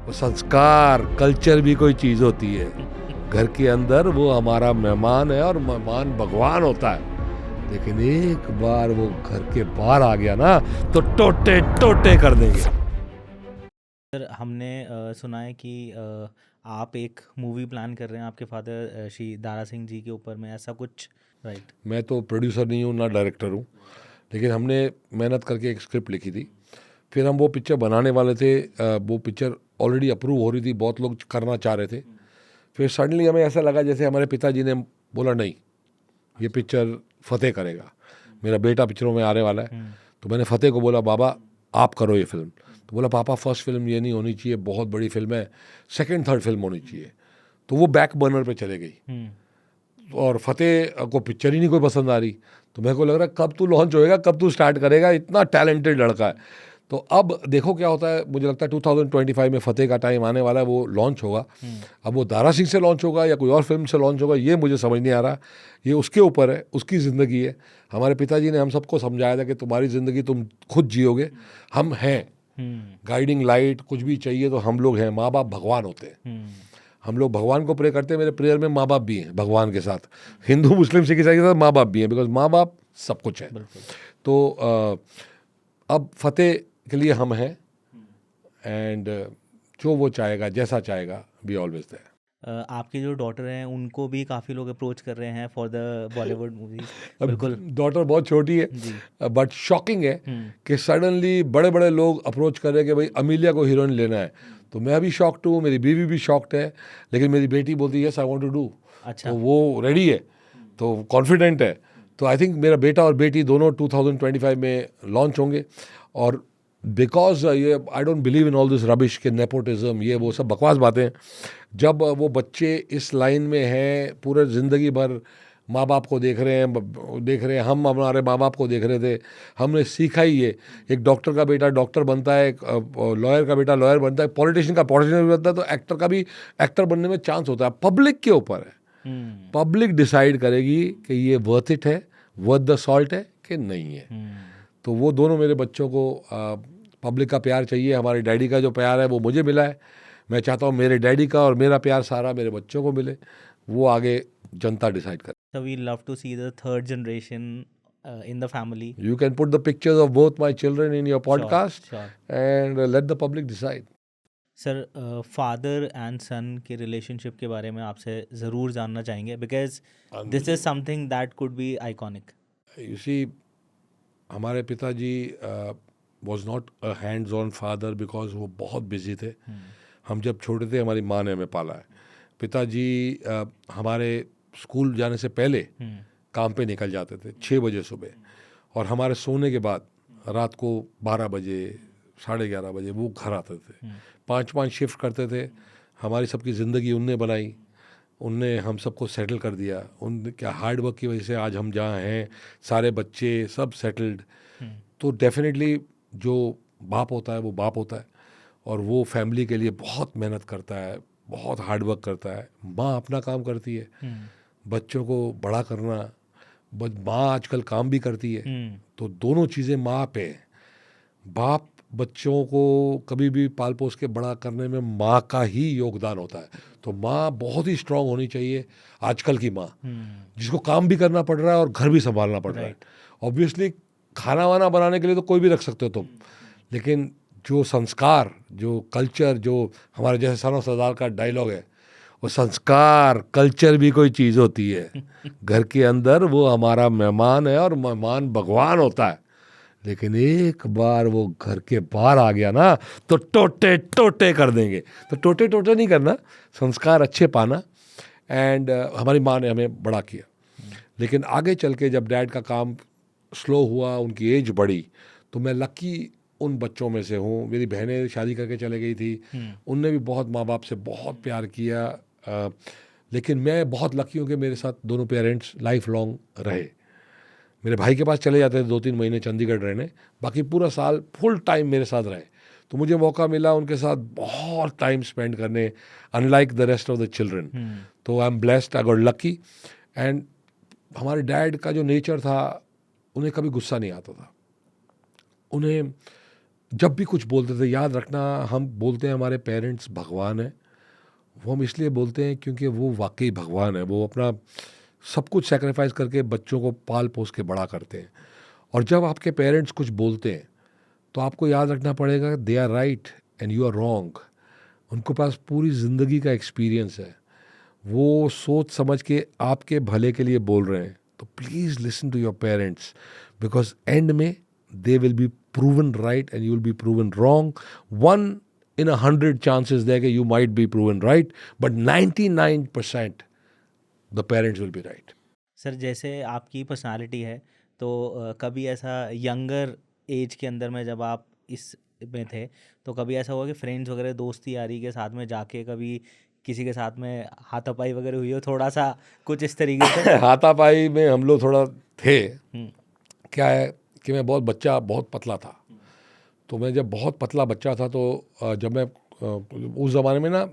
वो संस्कार कल्चर भी कोई चीज़ होती है। घर के अंदर वो हमारा मेहमान है और मेहमान भगवान होता है, लेकिन एक बार वो घर के बाहर आ गया ना तो टोटे टोटे कर देंगे। सर हमने सुना है कि आप एक मूवी प्लान कर रहे हैं आपके फादर श्री दारा सिंह जी के ऊपर में, ऐसा कुछ, राइट? मैं तो प्रोड्यूसर नहीं हूँ ना डायरेक्टर हूँ, लेकिन हमने मेहनत करके एक स्क्रिप्ट लिखी थी। फिर हम वो पिक्चर बनाने वाले थे, वो पिक्चर ऑलरेडी अप्रूव हो रही थी, बहुत लोग करना चाह रहे थे। फिर सडनली हमें ऐसा लगा जैसे हमारे पिताजी ने बोला नहीं, ये पिक्चर फतेह करेगा, मेरा बेटा पिक्चरों में आने वाला है। तो मैंने फतेह को बोला बाबा आप करो ये फिल्म। तो बोला पापा फर्स्ट फिल्म ये नहीं होनी चाहिए, बहुत बड़ी फिल्म है, सेकंड थर्ड फिल्म होनी चाहिए। तो वो बैक बर्नर पे चले गई और फतेह को पिक्चर ही नहीं कोई पसंद आ रही। तो मेरे को लग रहा है कब तू लॉन्च होएगा, कब तू स्टार्ट करेगा, इतना टैलेंटेड लड़का है। तो अब देखो क्या होता है, मुझे लगता है 2025 में फतेह का टाइम आने वाला है, वो लॉन्च होगा। अब वो दारा सिंह से लॉन्च होगा या कोई और फिल्म से लॉन्च होगा, ये मुझे समझ नहीं आ रहा। ये उसके ऊपर है, उसकी ज़िंदगी है। हमारे पिताजी ने हम सबको समझाया था कि तुम्हारी ज़िंदगी तुम खुद जियोगे, हम हैं गाइडिंग लाइट, कुछ भी चाहिए तो हम लोग हैं। माँ बाप भगवान होते हैं, हम लोग भगवान को प्रे करते हैं। मेरे प्रेयर में माँ बाप भी हैं भगवान के साथ, हिंदू मुस्लिम सिख ईसाई के साथ माँ बाप भी हैं, बिकॉज माँ बाप सब कुछ है। तो अब फतेह के लिए हम हैं, एंड जो वो चाहेगा, जैसा चाहेगा, वी ऑलवेज देयर। आपके जो डॉटर हैं उनको भी काफ़ी लोग अप्रोच कर रहे हैं फॉर द बॉलीवुड मूवीज। अब बिल्कुल डॉटर बहुत छोटी है, जी। बट शॉकिंग है कि सडनली बड़े बड़े लोग अप्रोच कर रहे हैं कि भाई अमीलिया को हीरोइन लेना है। तो मैं भी शॉक्ड हूँ, मेरी बीवी भी शॉक्ड है, लेकिन मेरी बेटी बोलती है yes I want to do. अच्छा। तो वो रेडी है, तो कॉन्फिडेंट है। तो आई थिंक मेरा बेटा और बेटी दोनों 2025 में लॉन्च होंगे। और बिकॉज ये I don't believe in all this rubbish के नेपोटिज्म, ये वो सब बकवास बातें। जब वो बच्चे इस लाइन में हैं, पूरे ज़िंदगी भर माँ बाप को देख रहे हैं, हम हमारे माँ बाप को देख रहे थे, हमने सीखा ही ये। एक डॉक्टर का बेटा डॉक्टर बनता है, एक लॉयर का बेटा लॉयर बनता है, पॉलिटिशियन का पॉलिटिशियन बनता है, तो एक्टर का भी एक्टर बनने में चांस होता है। पब्लिक के ऊपर है, पब्लिक डिसाइड करेगी कि ये वर्थ इट है, वर्थ द सॉल्ट है कि नहीं है। तो वो दोनों मेरे बच्चों को पब्लिक का प्यार चाहिए, हमारे डैडी का जो प्यार है वो मुझे मिला है। मैं चाहता हूँ मेरे डैडी का और मेरा प्यार सारा मेरे बच्चों को मिले, वो आगे जनता डिसाइड करे। So we love to see the third generation in the family. You can put the pictures of both my children in your podcast Sure. and let the public decide. Sir father and son के relationship के बारे में आपसे ज़रूर जानना चाहेंगे, because this is something that could be iconic. You see, हमारे पिताजी was not a hands on father because वो बहुत बिजी थे। हम जब छोटे थे हमारी माँ ने हमें पाला है। पिताजी हमारे स्कूल जाने से पहले काम पे निकल जाते थे 6 बजे सुबह, और हमारे सोने के बाद रात को 12 बजे 11:30 बजे वो घर आते थे। 5-5 शिफ्ट करते थे। हमारी सबकी ज़िंदगी उनने बनाई, उनने हम सबको सेटल कर दिया। उन क्या हार्ड वर्क की वजह से आज हम जहाँ हैं, सारे बच्चे सब सेटल्ड। तो डेफिनेटली जो बाप होता है वो बाप होता है, और वो फैमिली के लिए बहुत मेहनत करता है, बहुत हार्ड वर्क करता है। माँ अपना काम करती है, बच्चों को बड़ा करना, माँ आजकल काम भी करती है, तो दोनों चीज़ें माँ पे हैं। बाप बच्चों को कभी भी पाल पोस के बड़ा करने में माँ का ही योगदान होता है। तो माँ बहुत ही स्ट्रांग होनी चाहिए, आजकल की माँ जिसको काम भी करना पड़ रहा है और घर भी संभालना पड़ रहा है। ऑब्वियसली खाना वाना बनाने के लिए तो कोई भी रख सकते हो तुम, लेकिन जो संस्कार, जो कल्चर, जो हमारे जैसे सनों सरदार का डायलॉग है, वो संस्कार कल्चर भी कोई चीज़ होती है। घर के अंदर वो हमारा मेहमान है और मेहमान भगवान होता है, लेकिन एक बार वो घर के बाहर आ गया ना तो टोटे टोटे कर देंगे। तो टोटे टोटे नहीं करना, संस्कार अच्छे पाना। एंड हमारी माँ ने हमें बड़ा किया, लेकिन आगे चल के जब डैड का काम स्लो हुआ, उनकी एज बढ़ी, तो मैं लकी उन बच्चों में से हूँ। मेरी बहनें शादी करके चले गई थी, उनने भी बहुत माँ बाप से बहुत प्यार किया, लेकिन मैं बहुत लकी हूँ कि मेरे साथ दोनों पेरेंट्स लाइफ लॉन्ग रहे। मेरे भाई के पास चले जाते थे 2-3 महीने चंडीगढ़ रहने, बाकी पूरा साल फुल टाइम मेरे साथ रहे। तो मुझे मौका मिला उनके साथ बहुत टाइम स्पेंड करने, unlike the rest of the children. तो I am blessed, I got lucky. And हमारे डैड का जो नेचर था, उन्हें कभी गुस्सा नहीं आता था। उन्हें जब भी कुछ बोलते थे, याद रखना, हम बोलते हैं हमारे पेरेंट्स भगवान है, वो हम इसलिए बोलते हैं क्योंकि वो वाकई भगवान है। वो अपना सब कुछ सेक्रीफाइस करके बच्चों को पाल पोस के बड़ा करते हैं। और जब आपके पेरेंट्स कुछ बोलते हैं तो आपको याद रखना पड़ेगा they are right and you are wrong. उनके पास पूरी ज़िंदगी का एक्सपीरियंस है, वो सोच समझ के आपके भले के लिए बोल रहे हैं। तो please listen to your parents, because end में they will be proven right and you will be proven wrong. 1 in 100 chances there कि you might be proven right, but 99% the parents will be right. Sir जैसे आपकी personality है तो कभी ऐसा younger age के अंदर में जब आप इस में थे तो कभी ऐसा हुआ कि फ्रेंड्स वगैरह दोस्ती यारी के साथ में जाके कभी किसी के साथ में हाथापाई वगैरह हुई हो, थोड़ा सा कुछ इस तरीके से? हाथापाई में हम लोग थोड़ा थे। हम्म, क्या है कि मैं बहुत पतला था। तो मैं जब बहुत पतला बच्चा था तो जब मैं उस ज़माने में ना,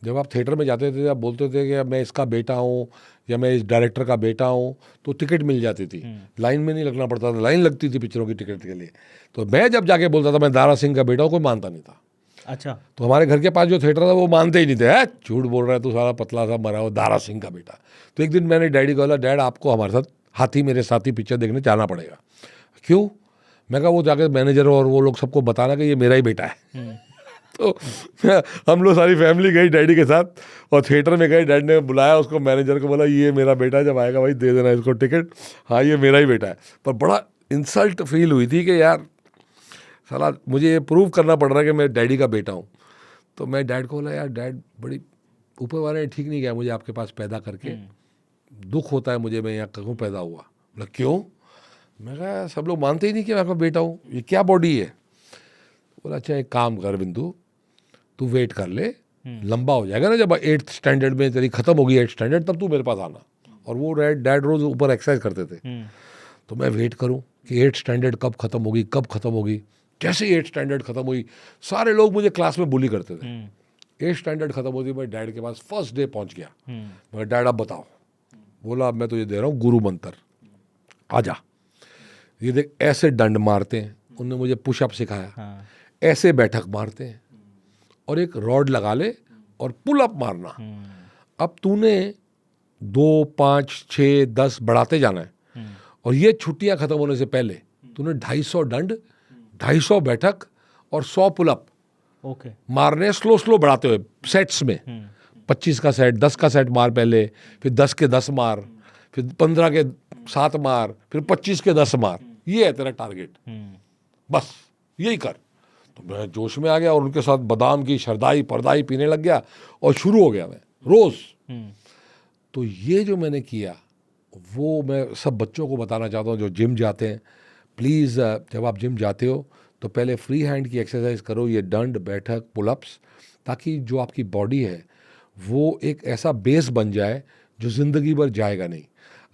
जब आप थिएटर में जाते थे, आप बोलते थे कि मैं इसका बेटा हूँ या मैं इस डायरेक्टर का बेटा हूँ, तो टिकट मिल जाती थी, लाइन में नहीं लगना पड़ता था। लाइन लगती थी पिक्चरों की टिकट के लिए। तो मैं जब जाके बोलता था मैं दारा सिंह का बेटा हूँ, कोई मानता नहीं था। अच्छा। तो हमारे घर के पास जो थिएटर था वो मानते ही नहीं थे, है झूठ बोल रहा है तू, सारा पतला सा मरा हो, दारा सिंह का बेटा। तो एक दिन मैंने डैडी को बोला, डैड आपको हमारे साथ हाथी मेरे साथी पिक्चर देखने जाना पड़ेगा। क्यों? मैं कहा वो जाके मैनेजर और वो लोग सबको बताना कि ये मेरा ही बेटा है। तो हम लोग सारी फैमिली गई डैडी के साथ और थिएटर में गए। डैड ने बुलाया उसको, मैनेजर को बोला ये मेरा बेटा है, जब आएगा भाई दे देना इसको टिकट, हाँ ये मेरा ही बेटा है। पर बड़ा इंसल्ट फील हुई थी कि यार साला मुझे ये प्रूव करना पड़ रहा है कि मैं डैडी का बेटा हूँ। तो मैं डैड को बोला, यार डैड बड़ी ऊपर वाले ने ठीक नहीं किया मुझे आपके पास पैदा करके, दुख होता है मुझे, मैं यहाँ क्यों पैदा हुआ। बोला क्यों? मैं कहा सब लोग मानते ही नहीं कि मैं आपका बेटा हूँ, ये क्या बॉडी है। बोला अच्छा एक काम कर बिंदु, तू वेट कर ले, लंबा हो जाएगा ना, जब 8th स्टैंडर्ड में तेरी खत्म होगी 8th स्टैंडर्ड, तब तू मेरे पास आना। और वो डैड रोज ऊपर एक्सरसाइज करते थे। तो मैं वेट करूं कि 8th स्टैंडर्ड कब खत्म होगी, कब खत्म होगी। जैसे ही 8th स्टैंडर्ड खत्म हुई, सारे लोग मुझे क्लास में बुली करते थे। 8th स्टैंडर्ड खत्म होती, मैं डैड के पास फर्स्ट डे पहुंच गया। मैं डैड अब बताओ। बोला अब मैं तुझे दे रहा हूँ गुरु मंत्र, आजा ये देख, ऐसे डंड मारते हैं, उन्होंने मुझे पुशअप सिखाया, ऐसे बैठक मारते हैं और एक रॉड लगा ले और पुल अप मारना। अब तूने 2, 5, 6, 10 बढ़ाते जाना है और ये छुट्टियां खत्म होने से पहले तूने 250 डंड, 250 बैठक और 100 पुल अप मारने, स्लो बढ़ाते हुए सेट्स में। 25 का सेट, 10 का सेट मार पहले, फिर 10 के 10 मार, फिर 15 के 7 मार, फिर 25 के 10 मार। ये है तेरा टारगेट, बस यही कर। तो मैं जोश में आ गया और उनके साथ बादाम की शरदाई परदाई पीने लग गया और शुरू हो गया मैं रोज। तो ये जो मैंने किया वो मैं सब बच्चों को बताना चाहता हूँ जो जिम जाते हैं। प्लीज़ जब आप जिम जाते हो तो पहले फ्री हैंड की एक्सरसाइज करो, ये दंड बैठक पुलअप्स, ताकि जो आपकी बॉडी है वो एक ऐसा बेस बन जाए जो ज़िंदगी भर जाएगा नहीं।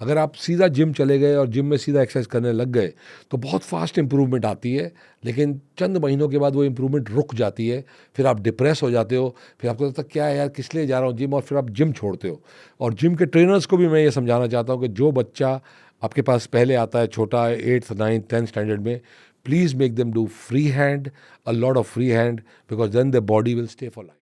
अगर आप सीधा जिम चले गए और जिम में सीधा एक्सरसाइज करने लग गए तो बहुत फास्ट इंप्रूवमेंट आती है, लेकिन चंद महीनों के बाद वो इंप्रूवमेंट रुक जाती है। फिर आप डिप्रेस हो जाते हो, फिर आपको लगता है क्या है यार किस लिए जा रहा हूँ जिम, और फिर आप जिम छोड़ते हो। और जिम के ट्रेनर्स को भी मैं ये समझाना चाहता हूँ कि जो बच्चा आपके पास पहले आता है छोटा 8th, 9th, 10th स्टैंडर्ड में, please make them do free hand, a lot of free hand, because then the body will stay for life.